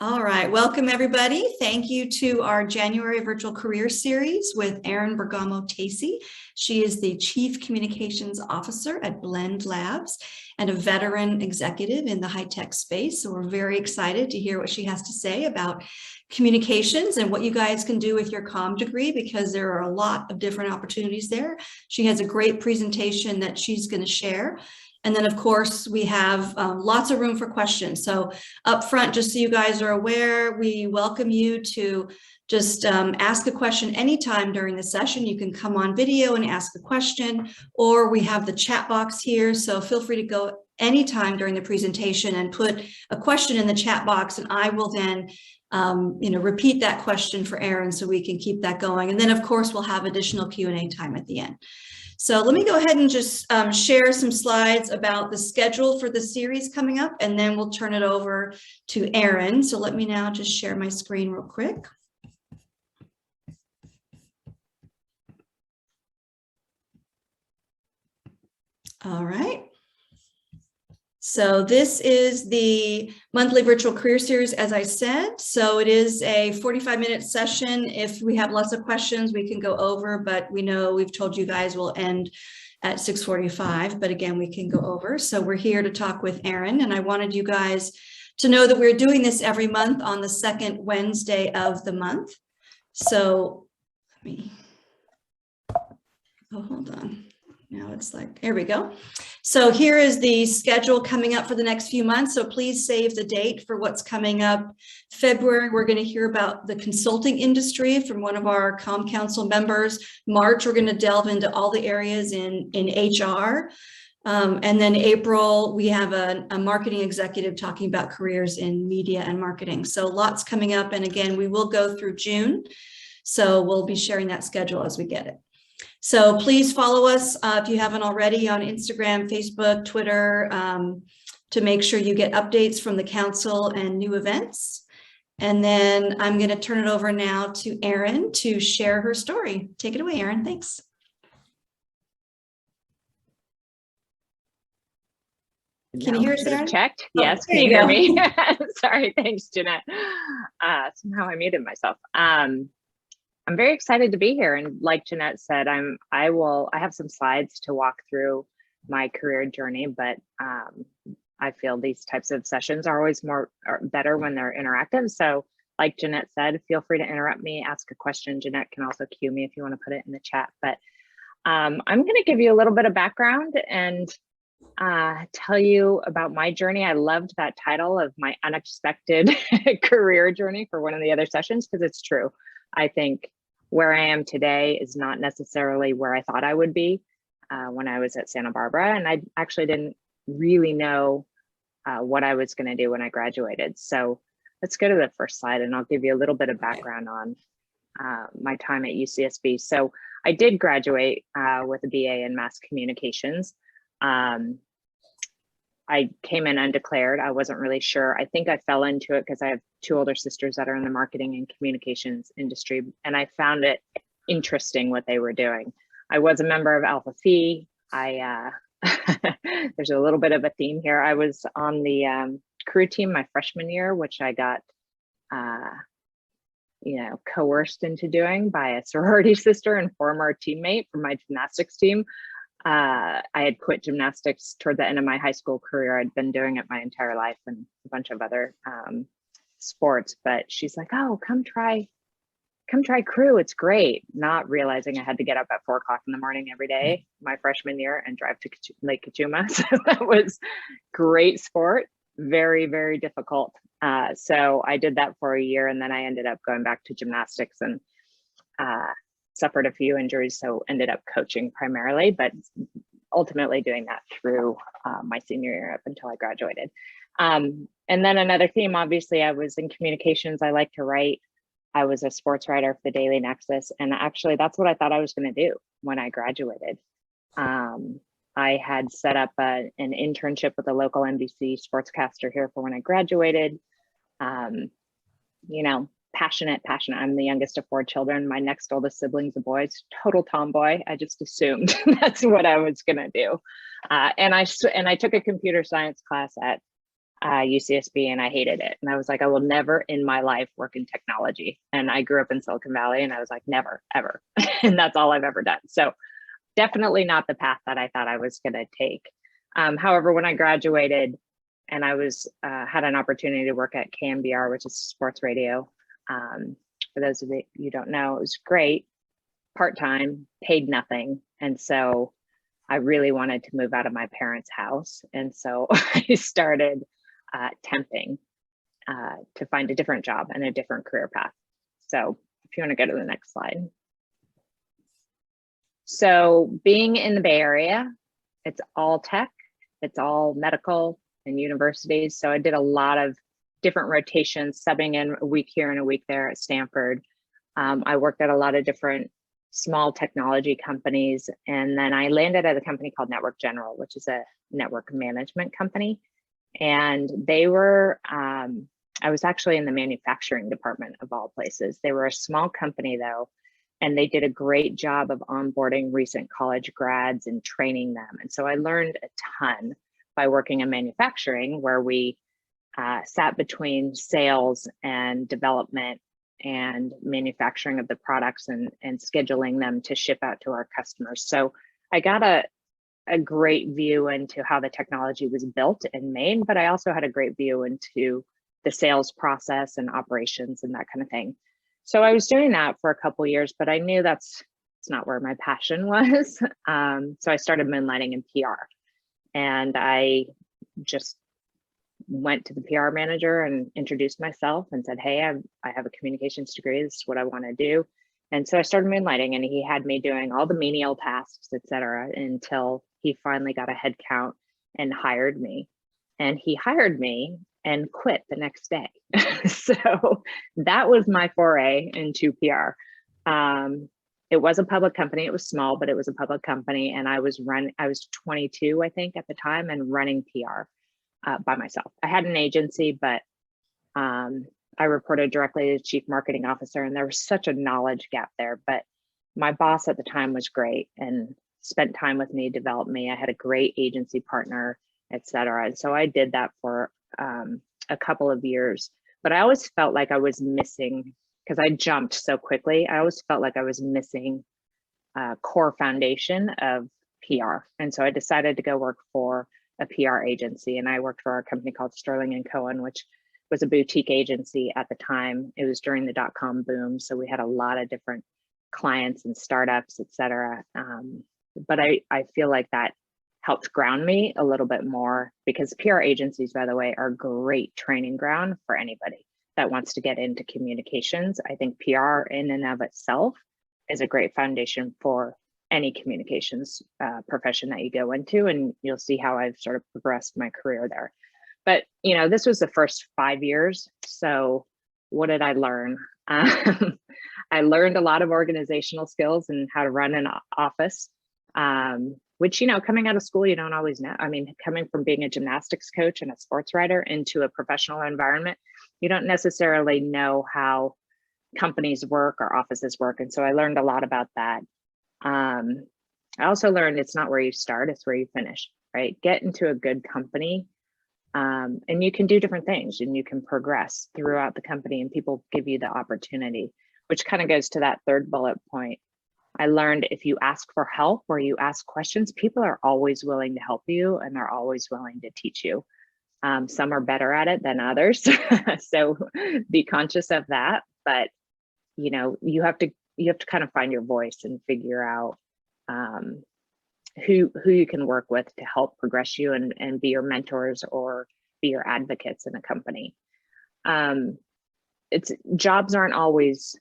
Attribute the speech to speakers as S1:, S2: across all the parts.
S1: All right, welcome everybody. Thank you to our January Virtual Career Series with Erin Bergamo-Tacy. She is the Chief Communications Officer at Blend Labs and a veteran executive in the high-tech space. So we're very excited to hear what she has to say about communications and what you guys can do with your comm degree, because there are a lot of different opportunities there. She has a great presentation that she's going to share. And then, of course, we have lots of room for questions. So up front, just so you guys are aware, we welcome you to just ask a question anytime during the session. You can come on video and ask a question, or we have the chat box here. So feel free to go anytime during the presentation and put a question in the chat box, and I will then repeat that question for Erin so we can keep that going. And then, of course, we'll have additional Q&A time at the end. So let me go ahead and just share some slides about the schedule for the series coming up, and then we'll turn it over to Erin. So let me now just share my screen real quick. All right. So this is the monthly virtual career series, as I said. So it is a 45-minute session. If we have lots of questions, we can go over, but we know we've told you guys we'll end at 6:45, but again, we can go over. So we're here to talk with Erin, and I wanted you guys to know that we're doing this every month on the second Wednesday of the month. So let me, oh, hold on. Now it's like, here we go. So here is the schedule coming up for the next few months. So please save the date for what's coming up. February, we're going to hear about the consulting industry from one of our Comm Council members. March, we're going to delve into all the areas in HR. And then April, we have a marketing executive talking about careers in media and marketing. So lots coming up. And again, we will go through June. So we'll be sharing that schedule as we get it. So please follow us if you haven't already on Instagram, Facebook, Twitter, to make sure you get updates from the council and new events. And then I'm going to turn it over now to Erin to share her story. Take it away, Erin. Thanks. Can you hear us, Erin?
S2: Checked.
S1: Oh,
S2: yes. Can you hear me? Sorry. Thanks, Jeanette. Somehow I muted myself. I'm very excited to be here, and like Jeanette said, I have some slides to walk through my career journey, but I feel these types of sessions are always better when they're interactive. So like Jeanette said, feel free to interrupt me, ask a question. Jeanette can also cue me if you want to put it in the chat, but I'm going to give you a little bit of background and tell you about my journey. I loved that title of my unexpected career journey for one of the other sessions, because it's true. I think where I am today is not necessarily where I thought I would be when I was at Santa Barbara. And I actually didn't really know what I was going to do when I graduated. So let's go to the first slide, and I'll give you a little bit of background on my time at UCSB. So I did graduate with a BA in mass communications. I came in undeclared. I wasn't really sure. I think I fell into it because I have two older sisters that are in the marketing and communications industry, and I found it interesting what they were doing. I was a member of Alpha Phi. There's a little bit of a theme here. I was on the crew team my freshman year, which I got coerced into doing by a sorority sister and former teammate from my gymnastics team. I had quit gymnastics toward the end of my high school career. I'd been doing it my entire life and a bunch of other sports, but she's like, oh, come try crew. It's great. Not realizing I had to get up at 4 o'clock in the morning every day, my freshman year, and drive to Lake Kachuma. So that was great sport. Very, very difficult. So I did that for a year, and then I ended up going back to gymnastics and suffered a few injuries, so ended up coaching primarily, but ultimately doing that through my senior year up until I graduated. And then another theme, obviously, I was in communications. I like to write. I was a sports writer for the Daily Nexus, and actually that's what I thought I was going to do when I graduated. I had set up an internship with a local NBC sportscaster here for when I graduated. Passionate. I'm the youngest of 4 children. My next oldest sibling's a boy. It's total tomboy. I just assumed that's what I was gonna do. And I took a computer science class at UCSB, and I hated it. And I was like, I will never in my life work in technology. And I grew up in Silicon Valley, and I was like, never, ever. And that's all I've ever done. So definitely not the path that I thought I was going to take. However, when I graduated and I was had an opportunity to work at KMBR, which is sports radio. For those of you who don't know, it was great, part-time, paid nothing. And so I really wanted to move out of my parents' house. And so I started temping to find a different job and a different career path. So if you want to go to the next slide. So being in the Bay Area, it's all tech, it's all medical and universities. So I did a lot of different rotations, subbing in a week here and a week there at Stanford. I worked at a lot of different small technology companies. And then I landed at a company called Network General, which is a network management company. And they were, I was actually in the manufacturing department of all places. They were a small company though, and they did a great job of onboarding recent college grads and training them. And so I learned a ton by working in manufacturing, where we sat between sales and development and manufacturing of the products and scheduling them to ship out to our customers. So I got a great view into how the technology was built and made, but I also had a great view into the sales process and operations and that kind of thing. So I was doing that for a couple of years, but I knew it's not where my passion was. So I started moonlighting in PR, and I just went to the PR manager and introduced myself and said, hey, I have a communications degree. This is what I want to do. And so I started moonlighting, and he had me doing all the menial tasks, et cetera, until he finally got a head count and hired me. And he hired me and quit the next day. So that was my foray into PR. It was a public company. It was small, but it was a public company. And I was 22, I think, at the time, and running PR by myself. I had an agency, but I reported directly to the chief marketing officer, and there was such a knowledge gap there. But my boss at the time was great and spent time with me, developed me. I had a great agency partner, et cetera. And so I did that for a couple of years, but I always felt like I was missing, because I jumped so quickly. I always felt like I was missing a core foundation of PR. And so I decided to go work for a PR agency, and I worked for a company called Sterling and Cohen, which was a boutique agency at the time. It was during the dot-com boom, so we had a lot of different clients and startups, et cetera. But I feel like that helped ground me a little bit more, because PR agencies, by the way, are a great training ground for anybody that wants to get into communications. I think PR in and of itself is a great foundation for any communications profession that you go into, and you'll see how I've sort of progressed my career there. But you know, this was the first 5 years. So what did I learn? I learned a lot of organizational skills and how to run an office, which, you know, coming out of school, you don't always know. I mean, coming from being a gymnastics coach and a sports writer into a professional environment, you don't necessarily know how companies work or offices work. And so I learned a lot about that. I also learned it's not where you start, it's where you finish, right? Get into a good company, and you can do different things, and you can progress throughout the company, and people give you the opportunity, which kind of goes to that third bullet point. I learned if you ask for help or you ask questions, people are always willing to help you, and they're always willing to teach you. Some are better at it than others. So be conscious of that. But, you know, you have to kind of find your voice and figure out who you can work with to help progress you and be your mentors or be your advocates in a company. Jobs aren't always,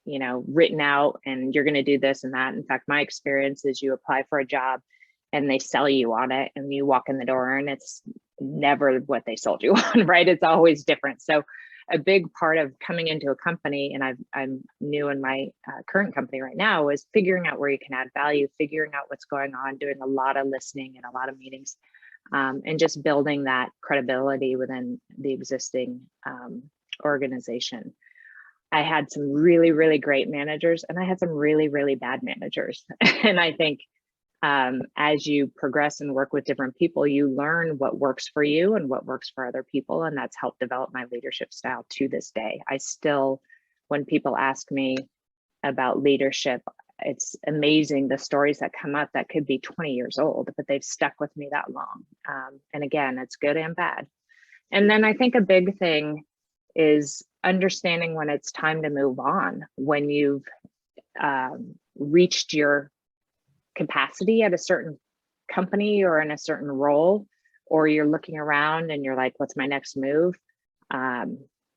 S2: you know, written out and you're going to do this and that. In fact, my experience is you apply for a job and they sell you on it, and you walk in the door and it's never what they sold you on, right? It's always different. So a big part of coming into a company, and I'm new in my current company right now, is figuring out where you can add value, figuring out what's going on, doing a lot of listening and a lot of meetings, and just building that credibility within the existing organization. I had some really, really great managers, and I had some really, really bad managers. And I think as you progress and work with different people, you learn what works for you and what works for other people. And that's helped develop my leadership style to this day. I still, when people ask me about leadership, it's amazing the stories that come up that could be 20 years old, but they've stuck with me that long. And again, it's good and bad. And then I think a big thing is understanding when it's time to move on, when you've reached your capacity at a certain company or in a certain role, or you're looking around and you're like, what's my next move?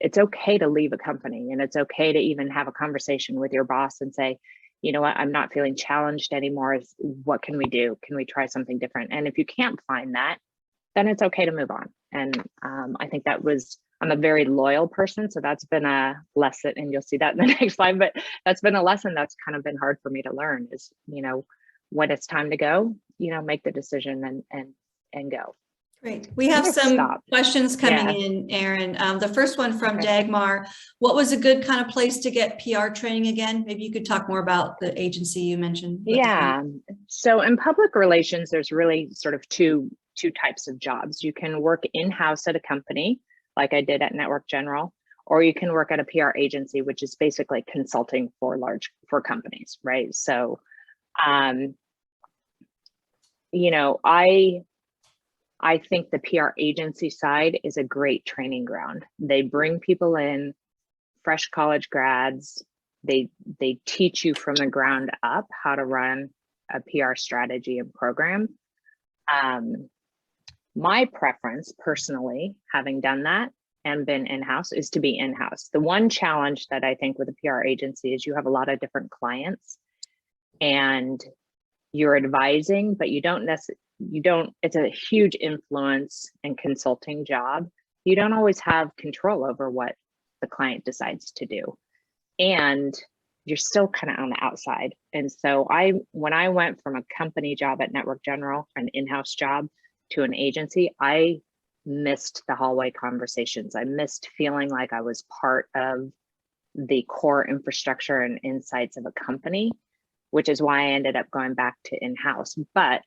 S2: It's okay to leave a company, and it's okay to even have a conversation with your boss and say, you know what, I'm not feeling challenged anymore. What can we do? Can we try something different? And if you can't find that, then it's okay to move on. And I think I'm a very loyal person. So that's been a lesson, and you'll see that in the next slide, but that's been a lesson that's kind of been hard for me to learn is, when it's time to go, make the decision and go.
S1: Great. We have some questions coming in, Erin. The first one from Dagmar. What was a good kind of place to get PR training again? Maybe you could talk more about the agency you mentioned.
S2: Yeah. So in public relations, there's really sort of two types of jobs. You can work in-house at a company, like I did at Network General, or you can work at a PR agency, which is basically consulting for companies, right? So, I think the PR agency side is a great training ground. They bring people in, fresh college grads. They teach you from the ground up how to run a PR strategy and program. My preference personally, having done that and been in-house, is to be in-house. The one challenge that I think with a PR agency is you have a lot of different clients and you're advising, but it's a huge influence and consulting job. You don't always have control over what the client decides to do. And you're still kind of on the outside. And so when I went from a company job at Network General, an in-house job, to an agency, I missed the hallway conversations. I missed feeling like I was part of the core infrastructure and insights of a company, which is why I ended up going back to in-house. But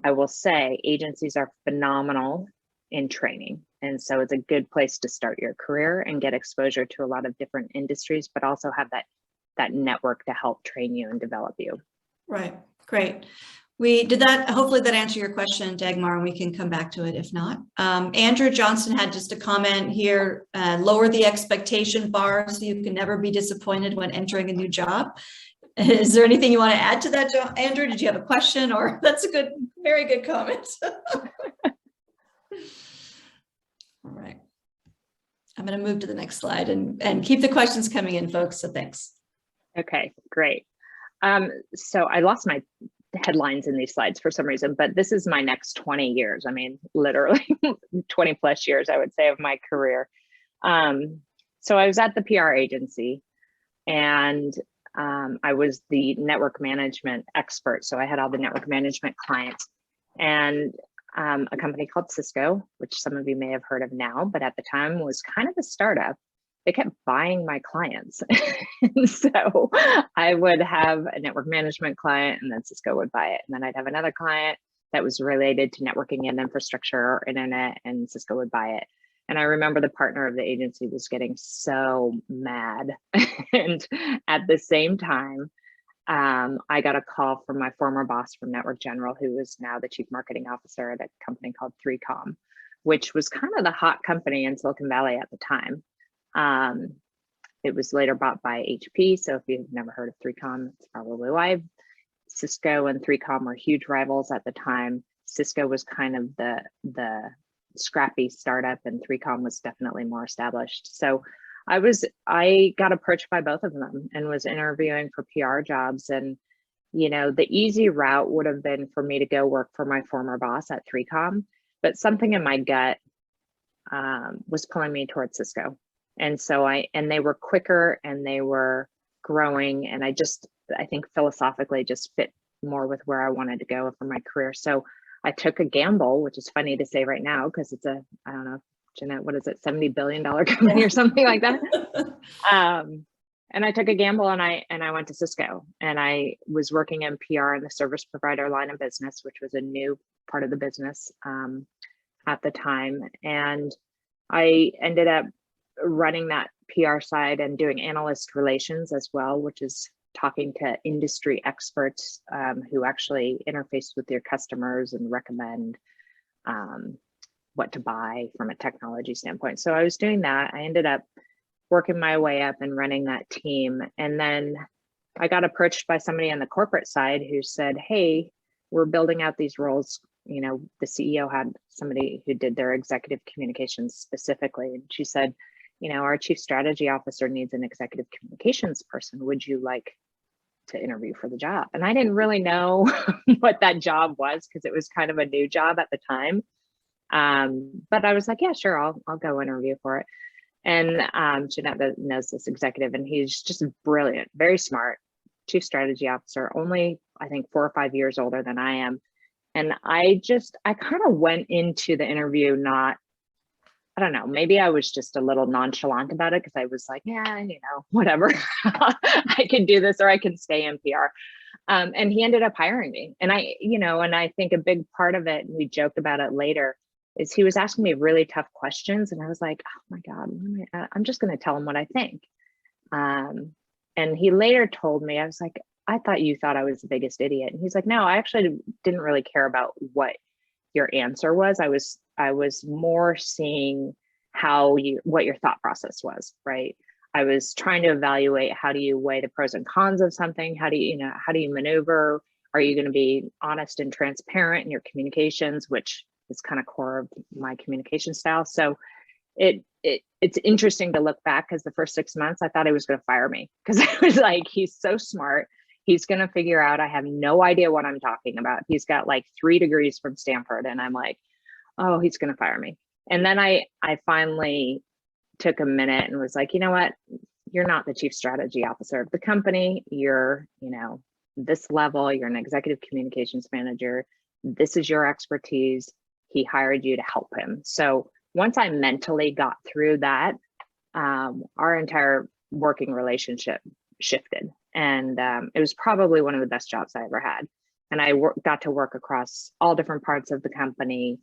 S2: I will say agencies are phenomenal in training. And so it's a good place to start your career and get exposure to a lot of different industries, but also have that network to help train you and develop you.
S1: Right, great. We did that. Hopefully that answered your question, Dagmar, and we can come back to it if not. Andrew Johnson had just a comment here, lower the expectation bar so you can never be disappointed when entering a new job. Is there anything you want to add to that, Andrew? Did you have a question, or that's a very good comment. All right. I'm going to move to the next slide and keep the questions coming in, folks. So thanks.
S2: Okay, great. So I lost my headlines in these slides for some reason, but this is my next 20 years. I mean, literally 20 plus years, I would say, of my career. So I was at the PR agency, and I was the network management expert. So I had all the network management clients, and a company called Cisco, which some of you may have heard of now, but at the time was kind of a startup. They kept buying my clients. So I would have a network management client, and then Cisco would buy it. And then I'd have another client that was related to networking and infrastructure or internet, and Cisco would buy it. And I remember the partner of the agency was getting so mad. And at the same time, I got a call from my former boss from Network General, who is now the chief marketing officer at a company called Comm, which was kind of the hot company in Silicon Valley at the time. It was later bought by HP. So if you've never heard of Comm, it's probably why. Cisco and Comm were huge rivals at the time. Cisco was kind of the scrappy startup, and Comm was definitely more established. So I got approached by both of them and was interviewing for PR jobs. And, the easy route would have been for me to go work for my former boss at Comm, but something in my gut was pulling me towards Cisco. And so they were quicker and they were growing. And I think philosophically just fit more with where I wanted to go for my career. So I took a gamble, which is funny to say right now, because it's I don't know, Jeanette, what is it, $70 billion company or something like that. And I took a gamble and I went to Cisco, and I was working in PR in the service provider line of business, which was a new part of the business at the time. And I ended up running that PR side and doing analyst relations as well, which is talking to industry experts who actually interface with your customers and recommend what to buy from a technology standpoint. So I was doing that. I ended up working my way up and running that team. And then I got approached by somebody on the corporate side who said, hey, we're building out these roles. You know, the CEO had somebody who did their executive communications specifically. And she said, you know, our chief strategy officer needs an executive communications person. Would you like to interview for the job? And I didn't really know what that job was because it was kind of a new job at the time. But I was like, yeah, sure, I'll go interview for it. And Jeanette knows this executive, and he's just brilliant, very smart, chief strategy officer, only I think 4 or 5 years older than I am. And I kind of went into the interview not, I don't know, maybe I was just a little nonchalant about it because I was like, yeah, you know, whatever, I can do this or I can stay in PR. And he ended up hiring me. And I think a big part of it, and we joked about it later, is he was asking me really tough questions. And I was like, oh my God, I'm just going to tell him what I think. And he later told me, I was like, I thought you thought I was the biggest idiot. And he's like, no, I actually didn't really care about what your answer was. I was more seeing what your thought process was, right? I was trying to evaluate, how do you weigh the pros and cons of something? How do you maneuver? Are you going to be honest and transparent in your communications, which is kind of core of my communication style. So it's interesting to look back, because the first 6 months I thought he was going to fire me, because I was like, he's so smart. He's going to figure out I have no idea what I'm talking about. He's got like 3 degrees from Stanford. And I'm like, oh, he's going to fire me. And then I finally took a minute and was like, you know what? You're not the chief strategy officer of the company. You're, this level, you're an executive communications manager. This is your expertise. He hired you to help him. So once I mentally got through that, our entire working relationship shifted. And it was probably one of the best jobs I ever had. And I got to work across all different parts of the company,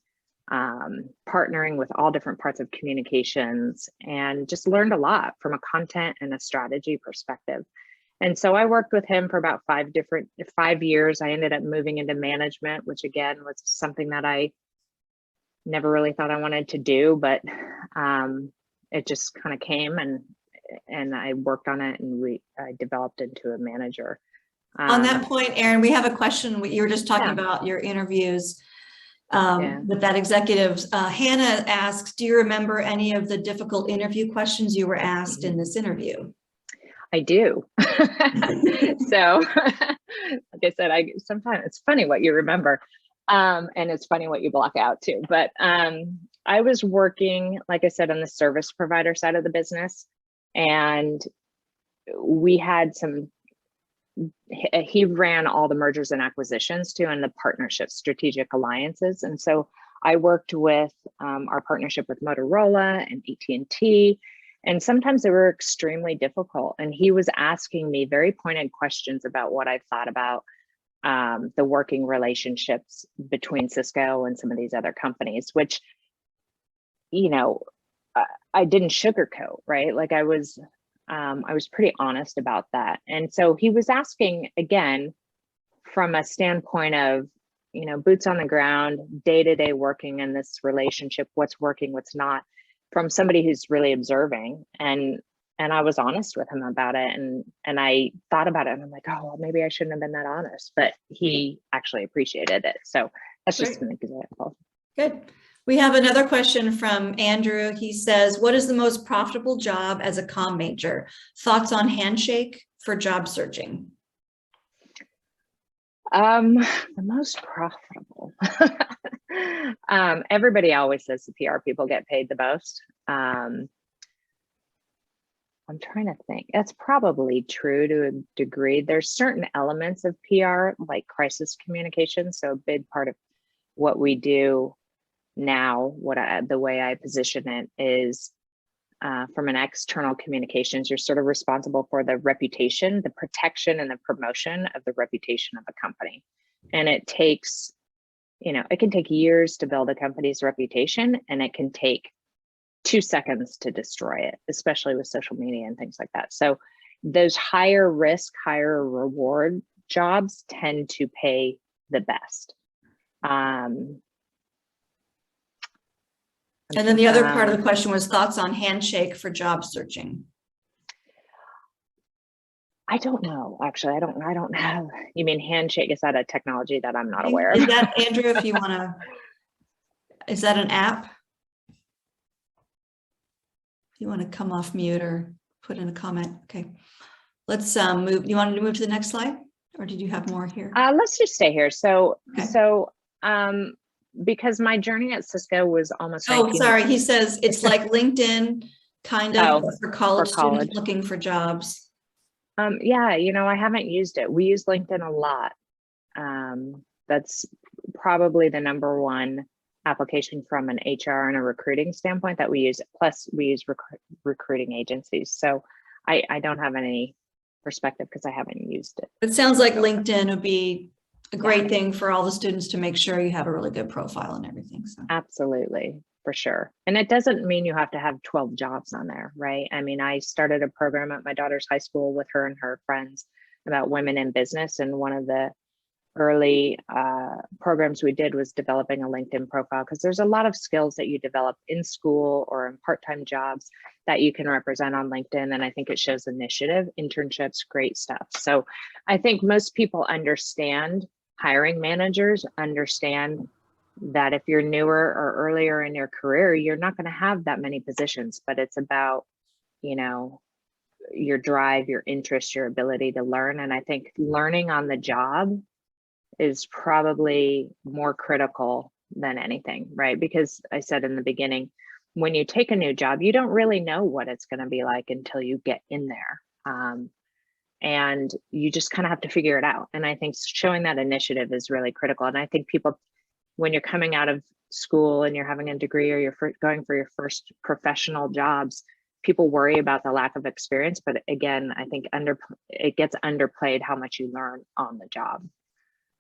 S2: partnering with all different parts of communications, and just learned a lot from a content and a strategy perspective. And so I worked with him for about 5 years. I ended up moving into management, which again was something that I never really thought I wanted to do, but it just kind of came, and I worked on it, and I developed into a manager.
S1: On that point, Erin, we have a question. You were just talking about your interviews with that executive. Hannah asks, do you remember any of the difficult interview questions you were asked in this interview?
S2: I do. So like I said, sometimes it's funny what you remember. And it's funny what you block out too. But I was working, like I said, on the service provider side of the business. And we had he ran all the mergers and acquisitions too, and the partnerships, strategic alliances. And so I worked with our partnership with Motorola and AT&T, and sometimes they were extremely difficult. And he was asking me very pointed questions about what I thought about the working relationships between Cisco and some of these other companies, which, I didn't sugarcoat, right? Like I was pretty honest about that. And so he was asking, again, from a standpoint of, boots on the ground, day-to-day working in this relationship, what's working, what's not, from somebody who's really observing. And I was honest with him about it. And I thought about it, and I'm like, oh, well, maybe I shouldn't have been that honest, but he actually appreciated it. So that's just an example.
S1: Good. We have another question from Andrew. He says, what is the most profitable job as a comm major? Thoughts on Handshake for job searching?
S2: The most profitable. Everybody always says the PR people get paid the most. I'm trying to think. That's probably true to a degree. There's certain elements of PR, like crisis communication. So a big part of what we do now, the way I position it is from an external communications, you're sort of responsible for the reputation, the protection and the promotion of the reputation of a company. And it takes, it can take years to build a company's reputation, and it can take 2 seconds to destroy it, especially with social media and things like that. So those higher risk, higher reward jobs tend to pay the best.
S1: And then the other part of the question was thoughts on Handshake for job searching.
S2: I don't know, actually. I don't have, you mean Handshake? Is that a technology that I'm not aware of?
S1: Is that, Andrew, if you want to, is that an app? If you want to come off mute or put in a comment. Okay, let's move. You wanted to move to the next slide, or did you have more here?
S2: Let's just stay here. So,
S1: Okay.
S2: Because my journey at Cisco was almost.
S1: Oh, sorry. He says it's like LinkedIn, kind of for college students looking for jobs.
S2: Yeah, I haven't used it. We use LinkedIn a lot. That's probably the number one application from an HR and a recruiting standpoint that we use. Plus, we use recruiting agencies. So I don't have any perspective because I haven't used it.
S1: It sounds like LinkedIn would be a great thing for all the students to make sure you have a really good profile and everything. So.
S2: Absolutely, for sure. And it doesn't mean you have to have 12 jobs on there, right? I mean, I started a program at my daughter's high school with her and her friends about women in business. And one of the early programs we did was developing a LinkedIn profile, because there's a lot of skills that you develop in school or in part-time jobs that you can represent on LinkedIn. And I think it shows initiative, internships, great stuff. So I think most people understand, hiring managers understand that if you're newer or earlier in your career, you're not going to have that many positions, but it's about, your drive, your interest, your ability to learn. And I think learning on the job is probably more critical than anything, right? Because I said in the beginning, when you take a new job, you don't really know what it's going to be like until you get in there. And you just kind of have to figure it out. And I think showing that initiative is really critical. And I think people, when you're coming out of school and you're having a degree or you're going for your first professional jobs, people worry about the lack of experience. But again, I think it gets underplayed how much you learn on the job.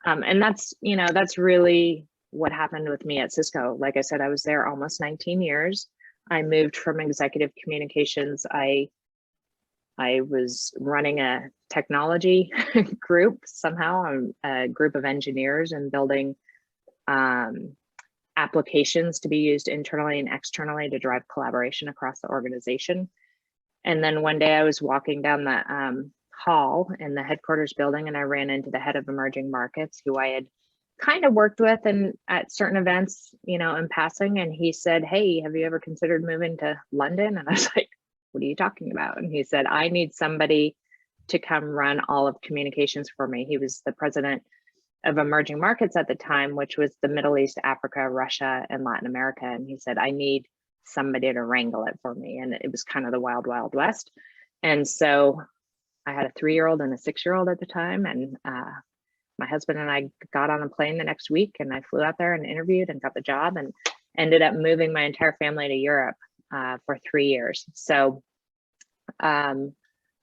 S2: And that's really what happened with me at Cisco. Like I said, I was there almost 19 years. I moved from executive communications. I was running a technology group somehow, a group of engineers, and building applications to be used internally and externally to drive collaboration across the organization. And then one day I was walking down the hall in the headquarters building, and I ran into the head of emerging markets, who I had kind of worked with and at certain events, in passing. And he said, "Hey, have you ever considered moving to London?" And I was like, "What are you talking about?" And he said, "I need somebody to come run all of communications for me." He was the president of emerging markets at the time, which was the Middle East, Africa, Russia, and Latin America. And he said, "I need somebody to wrangle it for me." And it was kind of the wild, wild west. And so I had a 3-year-old and a 6-year-old at the time. And my husband and I got on a plane the next week, and I flew out there and interviewed and got the job, and ended up moving my entire family to Europe for 3 years. So,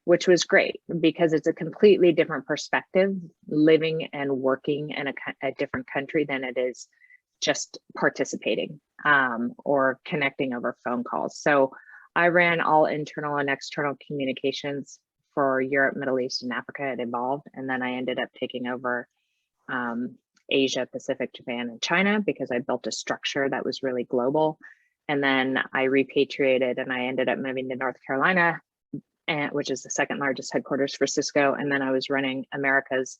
S2: which was great, because it's a completely different perspective living and working in a different country than it is just participating or connecting over phone calls. So I ran all internal and external communications for Europe, Middle East, and Africa. It evolved. And then I ended up taking over Asia, Pacific, Japan, and China, because I built a structure that was really global. And then I repatriated, and I ended up moving to North Carolina, which is the second largest headquarters for Cisco. And then I was running Americas,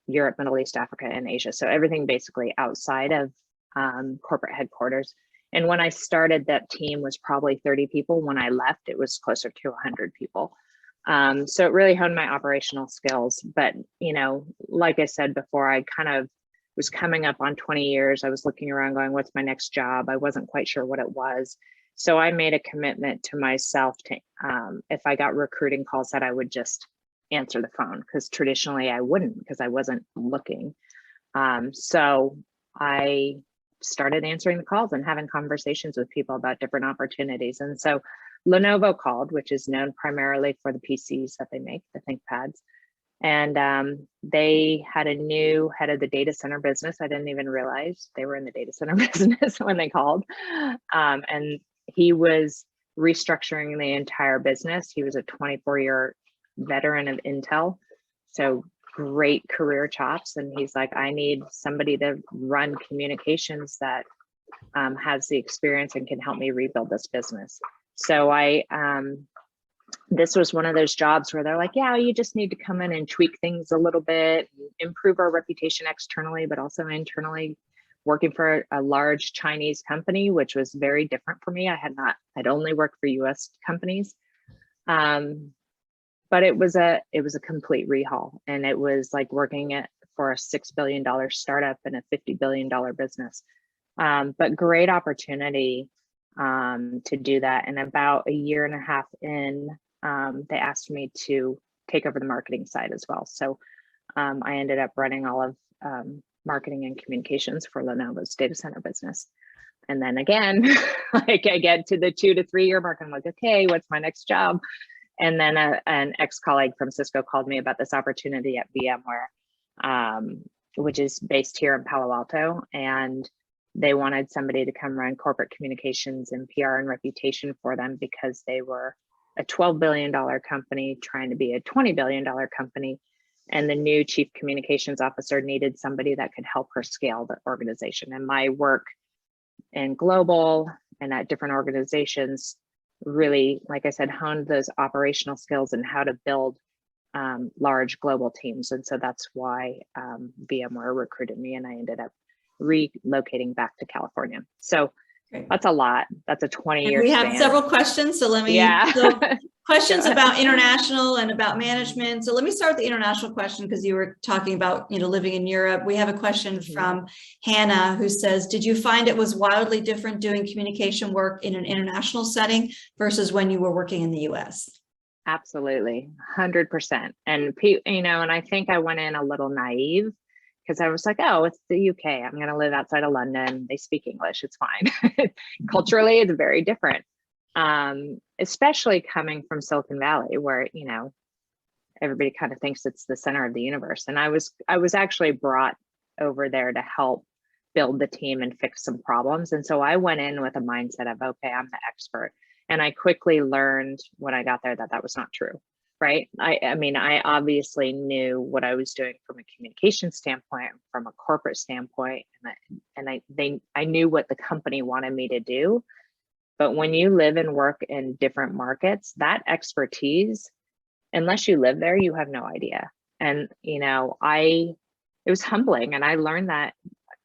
S2: Europe, Middle East, Africa, and Asia. So everything basically outside of corporate headquarters. And when I started, that team was probably 30 people. When I left, it was closer to 100 people. So it really honed my operational skills. But, like I said before, I kind of was coming up on 20 years. I was looking around going, what's my next job? I wasn't quite sure what it was. So I made a commitment to myself to, if I got recruiting calls, that I would just answer the phone, because traditionally I wouldn't, because I wasn't looking. So I started answering the calls and having conversations with people about different opportunities. And so Lenovo called, which is known primarily for the PCs that they make, the ThinkPads. And they had a new head of the data center business. I didn't even realize they were in the data center business when they called. And he was restructuring the entire business. He was a 24-year veteran of Intel. So great career chops. And he's like, I need somebody to run communications that has the experience and can help me rebuild this business. So this was one of those jobs where they're like, yeah, you just need to come in and tweak things a little bit, improve our reputation externally, but also internally. Working for a large Chinese company, which was very different for me. I'd only worked for US companies. But it was a complete rehaul, and it was like working for a $6 billion startup and a $50 billion business. But great opportunity to do that. And about a year and a half in, they asked me to take over the marketing side as well. So I ended up running all of marketing and communications for Lenovo's data center business. And then again, like I get to the 2 to 3 year mark, I'm like, okay, what's my next job? And then an ex-colleague from Cisco called me about this opportunity at Vmware, which is based here in Palo Alto. And they wanted somebody to come run corporate communications and PR and reputation for them, because they were a $12 billion company trying to be a $20 billion company. And the new chief communications officer needed somebody that could help her scale the organization. And my work in global and at different organizations really, like I said, honed those operational skills and how to build large global teams. And so that's why VMware recruited me, and I ended up relocating back to California. So that's a lot. That's a 20-year
S1: We have
S2: span.
S1: several questions. So let me, so questions about international and about management. So let me start with the international question, because you were talking about, living in Europe. We have a question from Hannah, who says, did you find it was wildly different doing communication work in an international setting versus when you were working in the US?
S2: Absolutely, 100%. And, and I think I went in a little naive, because I was like, oh, it's the UK. I'm going to live outside of London. They speak English. It's fine. Culturally, it's very different, especially coming from Silicon Valley, where, everybody kind of thinks it's the center of the universe. And I was actually brought over there to help build the team and fix some problems. And so I went in with a mindset of, okay, I'm the expert. And I quickly learned when I got there that was not true. Right. I mean, I obviously knew what I was doing from a communication standpoint, from a corporate standpoint, and I knew what the company wanted me to do. But when you live and work in different markets, that expertise, unless you live there, you have no idea. And, it was humbling, and I learned that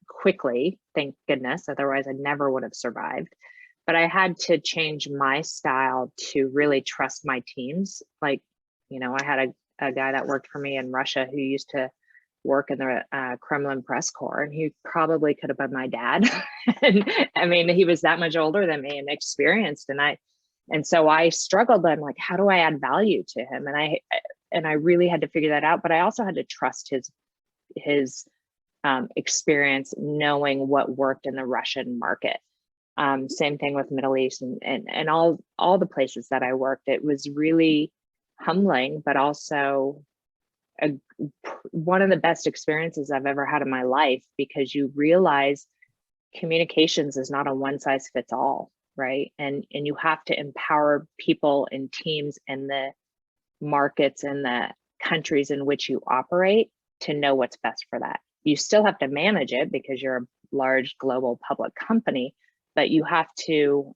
S2: quickly, thank goodness. Otherwise, I never would have survived. But I had to change my style to really trust my teams. Like, I had a guy that worked for me in Russia who used to work in the Kremlin press corps, and he probably could have been my dad. And I mean, he was that much older than me and experienced. And so I struggled. I'm like, how do I add value to him? And I really had to figure that out. But I also had to trust his experience, knowing what worked in the Russian market. Same thing with Middle East and all the places that I worked. It was really humbling, but also one of the best experiences I've ever had in my life, because you realize communications is not a one size fits all, right? And you have to empower people and teams in the markets and the countries in which you operate to know what's best for that. You still have to manage it because you're a large global public company, but you have to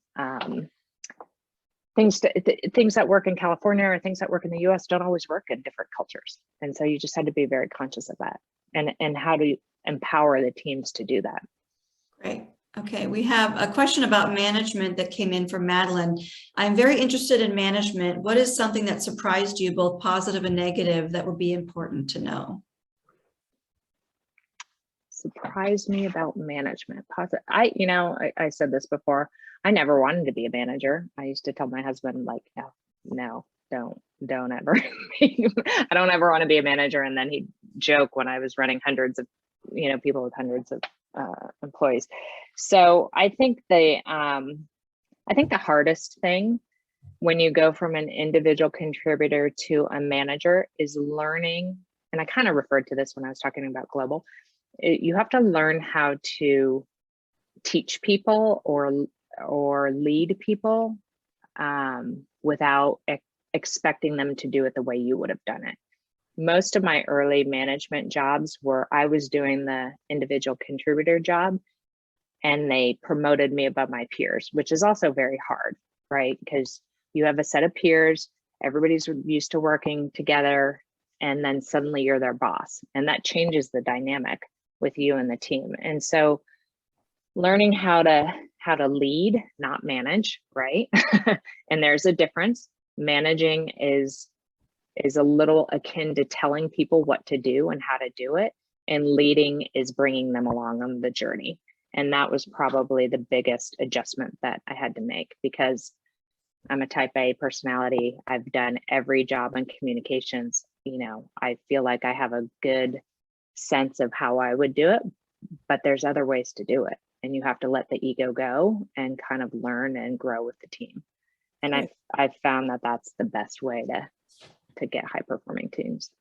S2: things that work in California or things that work in the US don't always work in different cultures. And so you just had to be very conscious of that and how to empower the teams to do that.
S1: Great. Okay, we have a question about management that came in from Madeline. I'm very interested in management. What is something that surprised you, both positive and negative, that would be important to know?
S2: Surprised me about management. I said this before. I never wanted to be a manager. I used to tell my husband, like, no, don't ever. I don't ever want to be a manager. And then he'd joke when I was running hundreds of, people with hundreds of employees. So I think the hardest thing when you go from an individual contributor to a manager is learning, and I kind of referred to this when I was talking about global, you have to learn how to teach people or lead people without expecting them to do it the way you would have done it. Most of my early management jobs were I was doing the individual contributor job and they promoted me above my peers, which is also very hard, right? Because you have a set of peers, everybody's used to working together, and then suddenly you're their boss. And that changes the dynamic with you and the team. And so learning how to lead, not manage, right? And there's a difference. Managing is a little akin to telling people what to do and how to do it. And leading is bringing them along on the journey. And that was probably the biggest adjustment that I had to make, because I'm a type A personality. I've done every job in communications. You know, I feel like I have a good sense of how I would do it, but there's other ways to do it. And you have to let the ego go and kind of learn and grow with the team. And I've found that that's the best way to get high performing teams.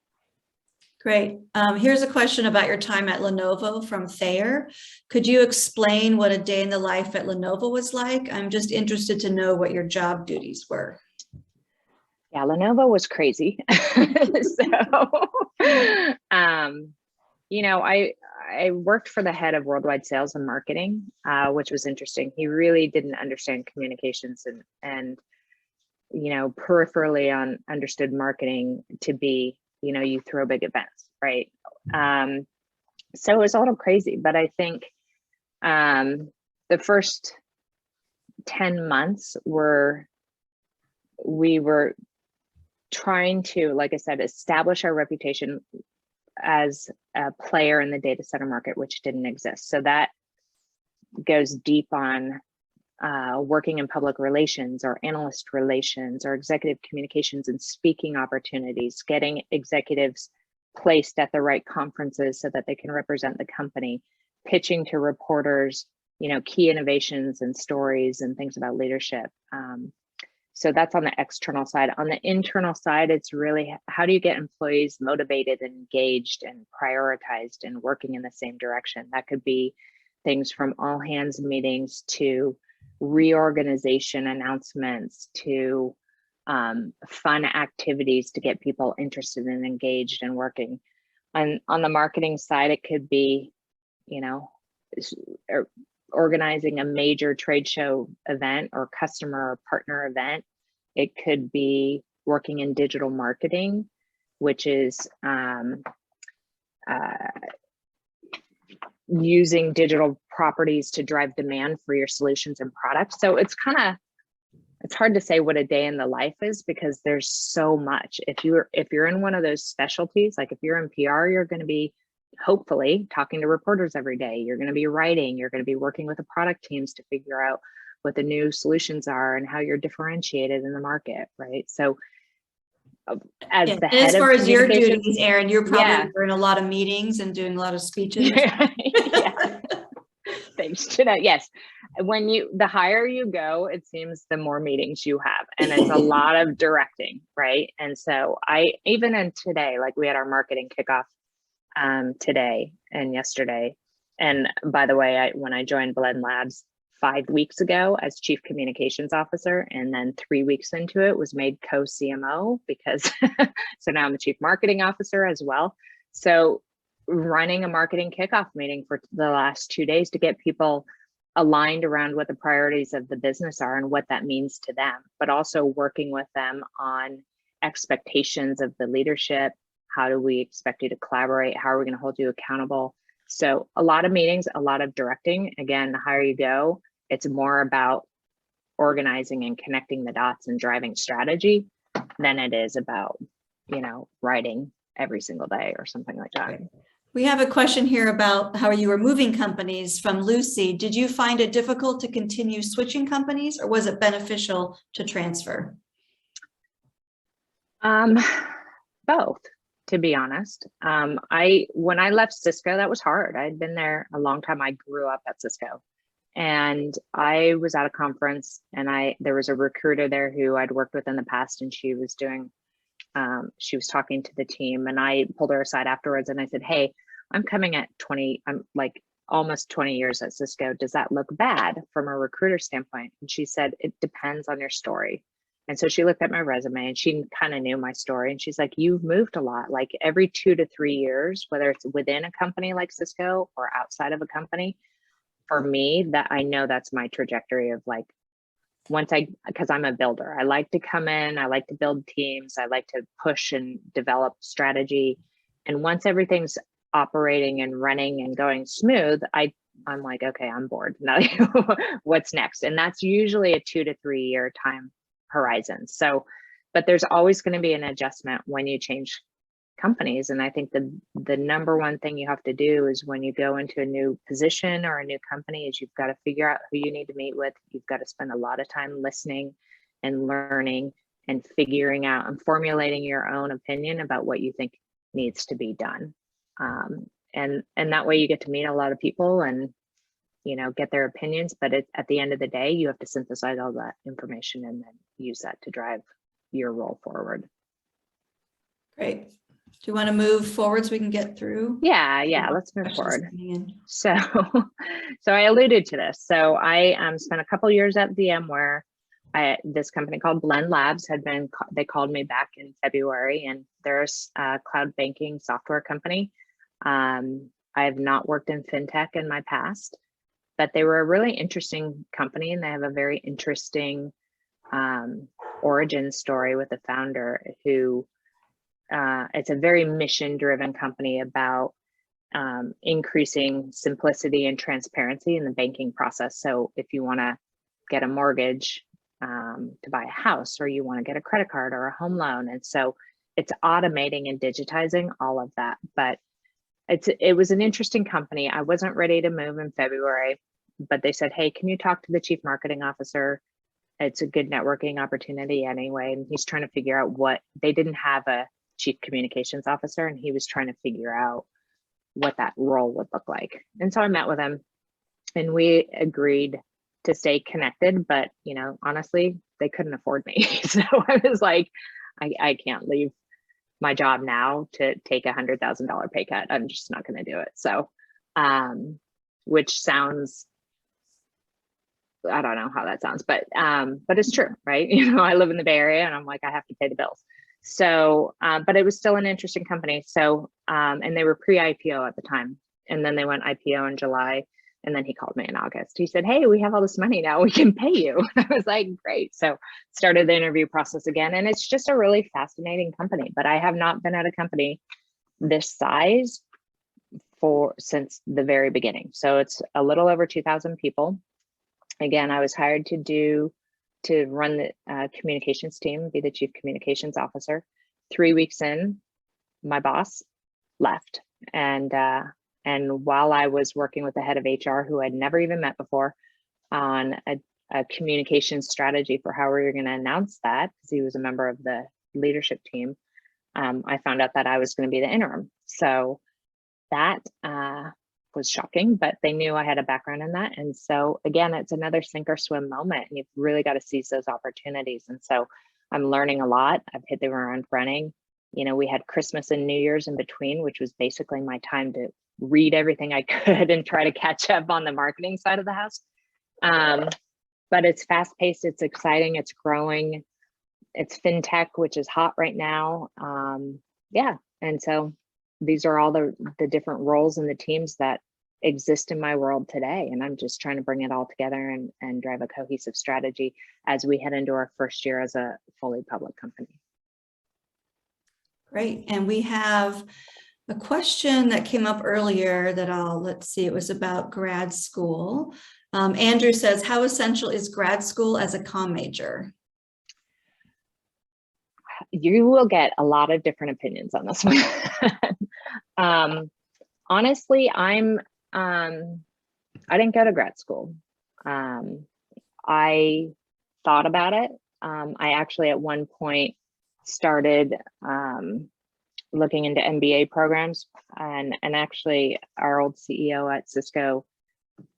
S1: Great. Here's a question about your time at Lenovo from Thayer. Could you explain what a day in the life at Lenovo was like? I'm just interested to know what your job duties were.
S2: Yeah, Lenovo was crazy. So, you know, I worked for the head of worldwide sales and marketing, which was interesting. He really didn't understand communications and you know, peripherally understood marketing to be, you know, you throw big events, right? So it was a little crazy, but I think the first 10 months we were trying to, like I said, establish our reputation as a player in the data center market, which didn't exist. So that goes deep on working in public relations or analyst relations or executive communications and speaking opportunities, getting executives placed at the right conferences so that they can represent the company, pitching to reporters, you know, key innovations and stories and things about leadership. So that's on the external side. On the internal side, it's really how do you get employees motivated and engaged and prioritized and working in the same direction? That could be things from all hands meetings to reorganization announcements to fun activities to get people interested and engaged and working. And on the marketing side, it could be, you know, organizing a major trade show event or customer or partner event. It could be working in digital marketing, which is using digital properties to drive demand for your solutions and products. So it's hard to say what a day in the life is because there's so much. If you're in one of those specialties, like if you're in PR, you're going to be hopefully talking to reporters every day. You're going to be writing, you're going to be working with the product teams to figure out what the new solutions are and how you're differentiated in the market, right? So as the head
S1: as far
S2: of
S1: as your duties, Erin, you're probably in a lot of meetings and doing a lot of speeches.
S2: Yeah. Thanks to that. Yes. The higher you go, it seems the more meetings you have, and it's a lot of directing, right? And so even in today, like we had our marketing kickoff today and yesterday. And by the way, when I joined Blend Labs 5 weeks ago as Chief Communications Officer, and then 3 weeks into it was made co-CMO because so now I'm the Chief Marketing Officer as well. So running a marketing kickoff meeting for the last 2 days to get people aligned around what the priorities of the business are and what that means to them, but also working with them on expectations of the leadership. How do we expect you to collaborate? How are we going to hold you accountable? So a lot of meetings, a lot of directing. Again, the higher you go, it's more about organizing and connecting the dots and driving strategy than it is about, you know, writing every single day or something like that.
S1: We have a question here about how you were moving companies from Lucy. Did you find it difficult to continue switching companies, or was it beneficial to transfer?
S2: Both, to be honest. When I left Cisco, that was hard. I'd been there a long time. I grew up at Cisco, And I was at a conference, and there was a recruiter there who I'd worked with in the past, and she was talking to the team, and I pulled her aside afterwards and I said, hey, I'm like almost 20 years at Cisco. Does that look bad from a recruiter standpoint? And she said, it depends on your story. And so she looked at my resume and she kind of knew my story. And she's like, you've moved a lot, like every 2 to 3 years, whether it's within a company like Cisco or outside of a company. For me, that I know that's my trajectory of like, because I'm a builder, I like to come in, I like to build teams, I like to push and develop strategy. And once everything's operating and running and going smooth, I'm like, okay, I'm bored. Now what's next? And that's usually a 2 to 3 year time horizon. So, but there's always going to be an adjustment when you change companies. And I think the number one thing you have to do is when you go into a new position or a new company is you've got to figure out who you need to meet with. You've got to spend a lot of time listening and learning and figuring out and formulating your own opinion about what you think needs to be done. And that way you get to meet a lot of people and, get their opinions, but at the end of the day, you have to synthesize all that information and then use that to drive your role forward.
S1: Great. Do you want to move forward so we can get through?
S2: Yeah, let's move forward. So I alluded to this. So I spent a couple years at Vmware. This company called Blend Labs they called me back in February, and they're a cloud banking software company. I have not worked in fintech in my past, but they were a really interesting company, and they have a very interesting origin story with the founder who it's a very mission-driven company about increasing simplicity and transparency in the banking process. So if you want to get a mortgage to buy a house, or you want to get a credit card or a home loan, and so it's automating and digitizing all of that. But it was an interesting company. I wasn't ready to move in February, but they said, hey, can you talk to the chief marketing officer? It's a good networking opportunity anyway. And he's trying to figure out they didn't have a chief communications officer, and he was trying to figure out what that role would look like. And so I met with him, and we agreed to stay connected, but honestly, they couldn't afford me. So I was like, I can't leave my job now to take $100,000 pay cut. I'm just not going to do it. So, which sounds, I don't know how that sounds, but it's true, right? I live in the Bay Area, and I'm like, I have to pay the bills. So, but it was still an interesting company. So, and they were pre-IPO at the time, and then they went IPO in July, and then he called me in August. He said, hey, we have all this money now, we can pay you. I was like, great. So started the interview process again, and it's just a really fascinating company, but I have not been at a company this size since the very beginning. So it's a little over 2,000 people. Again, I was hired to run the communications team, be the chief communications officer. 3 weeks in, my boss left. And while I was working with the head of HR, who I'd never even met before, on a communications strategy for how we were going to announce that, because he was a member of the leadership team, I found out that I was going to be the interim. So that was shocking, but they knew I had a background in that. And so again, it's another sink or swim moment, and you've really got to seize those opportunities. And so I'm learning a lot. I've hit the ground running. We had Christmas and New Year's in between, which was basically my time to read everything I could and try to catch up on the marketing side of the house. But it's fast paced, it's exciting, it's growing. It's fintech, which is hot right now. Yeah, and so these are all the different roles and the teams that exist in my world today. And I'm just trying to bring it all together and drive a cohesive strategy as we head into our first year as a fully public company.
S1: Great. And we have a question that came up earlier that let's see, it was about grad school. Andrew says, how essential is grad school as a comm major?
S2: You will get a lot of different opinions on this one. Honestly, I didn't go to grad school. I thought about it. I actually at one point started looking into MBA programs, and actually our old CEO at Cisco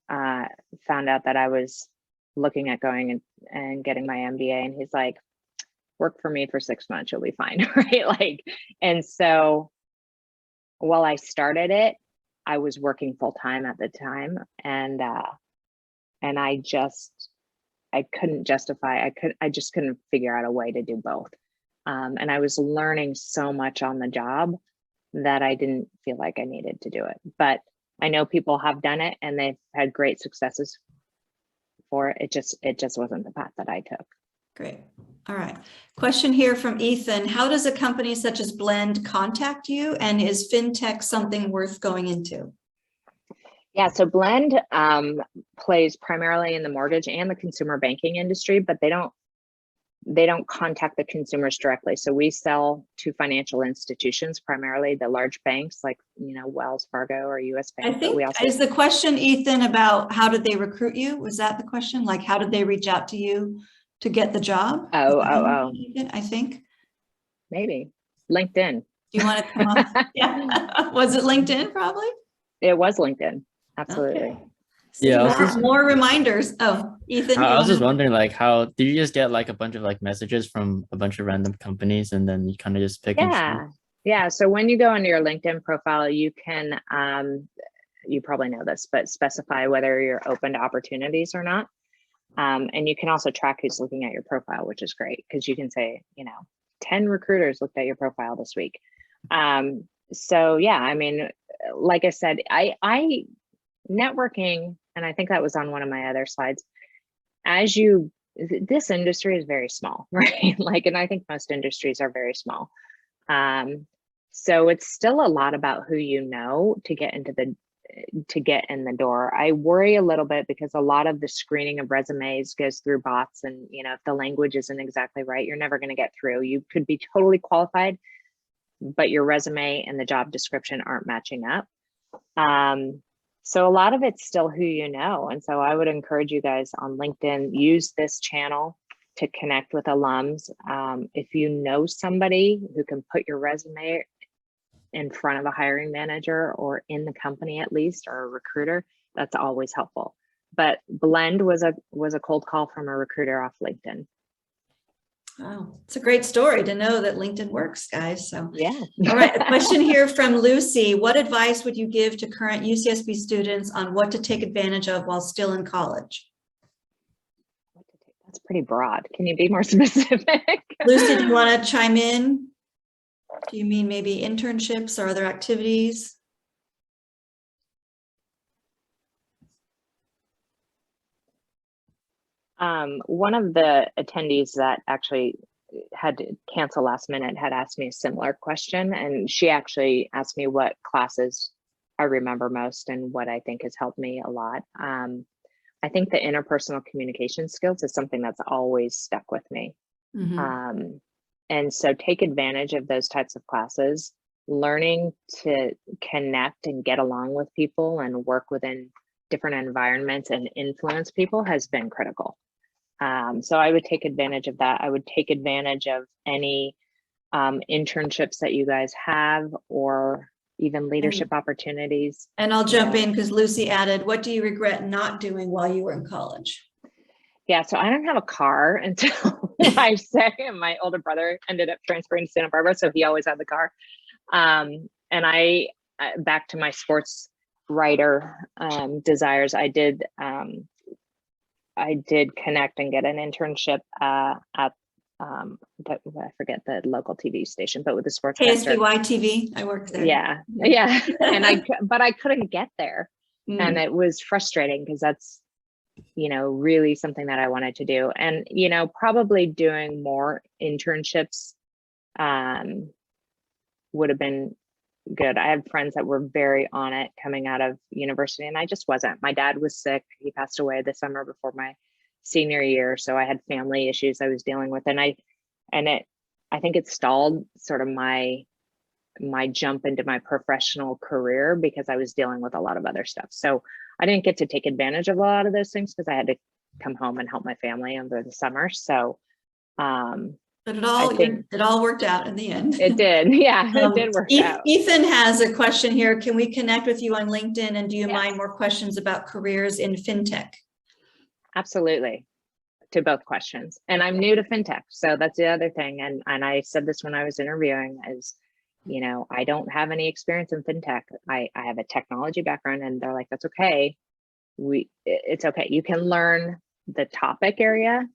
S2: found out that I was looking at going and getting my MBA, and he's like, work for me for 6 months, you'll be fine. Right. Like, and so while I started it, I was working full time at the time. And I couldn't justify, I just couldn't figure out a way to do both. And I was learning so much on the job that I didn't feel like I needed to do it. But I know people have done it and they've had great successes for it. It just wasn't the path that I took.
S1: Great. All right. Question here from Ethan. How does a company such as Blend contact you? And is fintech something worth going into?
S2: Yeah, so Blend plays primarily in the mortgage and the consumer banking industry, but they don't contact the consumers directly. So we sell to financial institutions, primarily the large banks like, Wells Fargo or US Bank.
S1: I think, is the question, Ethan, about how did they recruit you? Was that the question? Like, how did they reach out to you to get the job?
S2: Oh.
S1: I think.
S2: Maybe. LinkedIn.
S1: Do you want to come up? Yeah. Was it LinkedIn probably?
S2: It was LinkedIn. Absolutely.
S1: Okay. Yeah, more reminders. Oh, Ethan.
S3: I was just wondering, like, how did you just get like a bunch of like messages from a bunch of random companies and then you kind of just pick and choose?
S2: Yeah. So when you go into your LinkedIn profile, you can, you probably know this, but specify whether you're open to opportunities or not. And you can also track who's looking at your profile, which is great because you can say, 10 recruiters looked at your profile this week. So yeah, I mean, like I said, I networking, and I think that was on one of my other slides, this industry is very small, right? Like, and I think most industries are very small. So it's still a lot about who you know to get in the door. I worry a little bit because a lot of the screening of resumes goes through bots, and if the language isn't exactly right, you're never going to get through. You could be totally qualified, but your resume and the job description aren't matching up. So a lot of it's still who you know. And so I would encourage you guys on LinkedIn, use this channel to connect with alums. If you know somebody who can put your resume in front of a hiring manager or in the company at least, or a recruiter, that's always helpful. But Blend was a cold call from a recruiter off LinkedIn.
S1: Wow, it's a great story to know that LinkedIn works, guys. So
S2: yeah.
S1: All right, a question here from Lucy. What advice would you give to current UCSB students on what to take advantage of while still in college?
S2: That's pretty broad. Can you be more specific?
S1: Lucy, do you want to chime in? Do you mean maybe internships or other activities?
S2: One of the attendees that actually had to cancel last minute had asked me a similar question, and she actually asked me what classes I remember most and what I think has helped me a lot. I think the interpersonal communication skills is something that's always stuck with me. Mm-hmm. And so take advantage of those types of classes. Learning to connect and get along with people and work within different environments and influence people has been critical. So I would take advantage of that. I would take advantage of any internships that you guys have, or even leadership opportunities.
S1: And I'll jump in because Lucy added, what do you regret not doing while you were in college?
S2: Yeah, so I don't have a car until I say my older brother ended up transferring to Santa Barbara, so he always had the car. And I, back to my sports writer desires, I did connect and get an internship at I forget the local TV station, but with the sports
S1: KSBY TV. I worked there.
S2: Yeah. And but I couldn't get there, and it was frustrating because that's really something that I wanted to do, and probably doing more internships would have been good. I had friends that were very on it coming out of university, and I just wasn't. My dad was sick. He passed away the summer before my senior year, so I had family issues I was dealing with, and I think it stalled sort of my jump into my professional career because I was dealing with a lot of other stuff. So I didn't get to take advantage of a lot of those things because I had to come home and help my family over the summer. So
S1: but But
S2: I think
S1: it all worked out in the end.
S2: it did. Yeah, it did work out.
S1: Ethan has a question here. Can we connect with you on LinkedIn? And do you
S2: Yes.
S1: mind more questions about careers in fintech?
S2: Absolutely. To both questions. And I'm new to fintech. So that's the other thing. And I said this when I was interviewing is, you know, I don't have any experience in fintech. I have a technology background, and they're like, that's okay. It's okay. You can learn the topic area.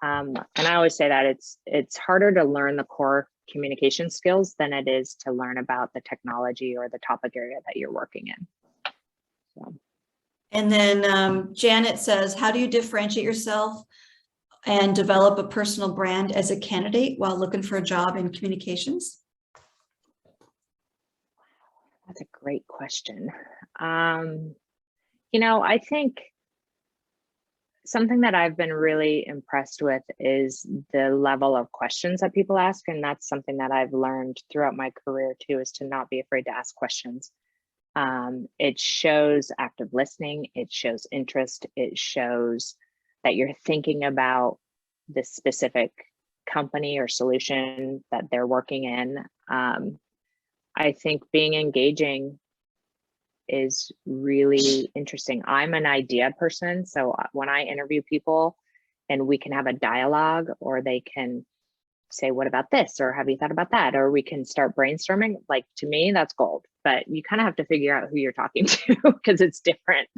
S2: And I always say that it's harder to learn the core communication skills than it is to learn about the technology or the topic area that you're working in. So.
S1: And then Janet says, how do you differentiate yourself and develop a personal brand as a candidate while looking for a job in communications?
S2: That's a great question. You know, I think something that I've been really impressed with is the level of questions that people ask. And that's something that I've learned throughout my career too, is to not be afraid to ask questions. It shows active listening, it shows interest, it shows that you're thinking about the specific company or solution that they're working in. I think being engaging is really interesting. I'm an idea person. So when I interview people and we can have a dialogue, or they can say, what about this? Or have you thought about that? Or we can start brainstorming. Like, to me, that's gold. But you kind of have to figure out who you're talking to because it's different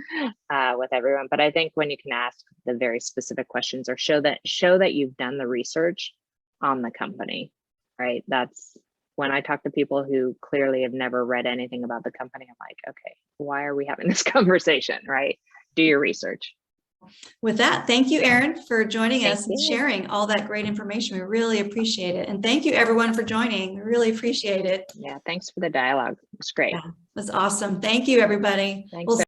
S2: with everyone. But I think when you can ask the very specific questions, or show that you've done the research on the company, right? That's when I talk to people who clearly have never read anything about the company. I'm like, okay, why are we having this conversation, right? Do your research.
S1: With that, thank you, Erin, for joining us and sharing all that great information. We really appreciate it. And thank you, everyone, for joining. We really appreciate it.
S2: Yeah, thanks for the dialogue. It's great.
S1: Yeah, it was awesome. Thank you, everybody.
S2: Thanks.